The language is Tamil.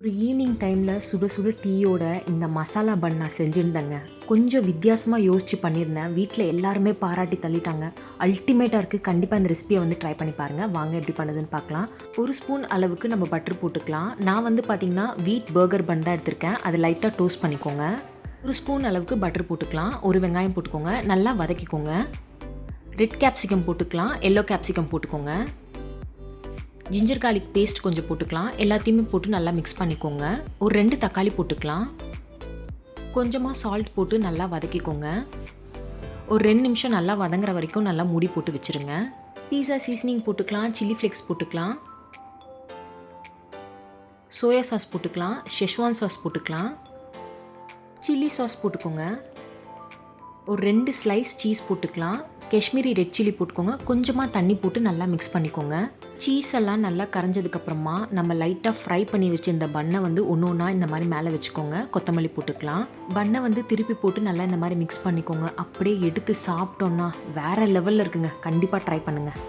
ஒரு ஈவினிங் டைமில் சுட சுட டீயோட இந்த மசாலா பன் நான் செஞ்சுருந்தேங்க. கொஞ்சம் வித்தியாசமாக யோசித்து பண்ணியிருந்தேன். வீட்டில் எல்லாருமே பாராட்டி தள்ளிட்டாங்க. அல்டிமேட்டாக இருக்குது. கண்டிப்பாக இந்த ரெசிபியை வந்து ட்ரை பண்ணி பாருங்கள். வாங்க எப்படி பண்ணுதுன்னு பார்க்கலாம். ஒரு ஸ்பூன் அளவுக்கு நம்ம பட்டர் போட்டுக்கலாம். நான் வந்து பார்த்திங்கன்னா வீட் பர்கர் பன் தான் எடுத்திருக்கேன். அதை லைட்டாக டோஸ்ட் பண்ணிக்கோங்க. ஒரு ஸ்பூன் அளவுக்கு பட்டர் போட்டுக்கலாம். ஒரு வெங்காயம் போட்டுக்கோங்க. நல்லா வதக்கிக்கோங்க. ரெட் கேப்சிகம் போட்டுக்கலாம். எல்லோ கேப்சிகம் போட்டுக்கோங்க. ஜிஞ்சர் கார்லிக் பேஸ்ட் கொஞ்சம் போட்டுக்கலாம். எல்லாத்தையுமே போட்டு நல்லா மிக்ஸ் பண்ணிக்கோங்க. ஒரு 2 தக்காளி போட்டுக்கலாம். கொஞ்சமாக சால்ட் போட்டு நல்லா வதக்கிக்கோங்க. ஒரு 2 நிமிஷம் நல்லா வதங்குற வரைக்கும் நல்லா மூடி போட்டு வச்சுருங்க. பீஸா சீசனிங் போட்டுக்கலாம். சில்லி ஃப்ளேக்ஸ் போட்டுக்கலாம். சோயா சாஸ் போட்டுக்கலாம். ஷெஷ்வான் சாஸ் போட்டுக்கலாம். சில்லி சாஸ் போட்டுக்கோங்க. ஒரு 2 ஸ்லைஸ் சீஸ் போட்டுக்கலாம். காஷ்மீரி ரெட் சில்லி போட்டுக்கோங்க. கொஞ்சமாக தண்ணி போட்டு நல்லா மிக்ஸ் பண்ணிக்கோங்க. சீஸ் எல்லாம் நல்லா கரைஞ்சதுக்கப்புறமா நம்ம லைட்டாக ஃப்ரை பண்ணி வச்சு இந்த பன்னை வந்து ஒன்று ஒன்றா இந்த மாதிரி மேலே வச்சுக்கோங்க. கொத்தமல்லி போட்டுக்கலாம். பன்னை வந்து திருப்பி போட்டு நல்லா இந்த மாதிரி மிக்ஸ் பண்ணிக்கோங்க. அப்படியே எடுத்து சாப்பிட்டோன்னா வேறு லெவலில் இருக்குங்க. கண்டிப்பாக ட்ரை பண்ணுங்கள்.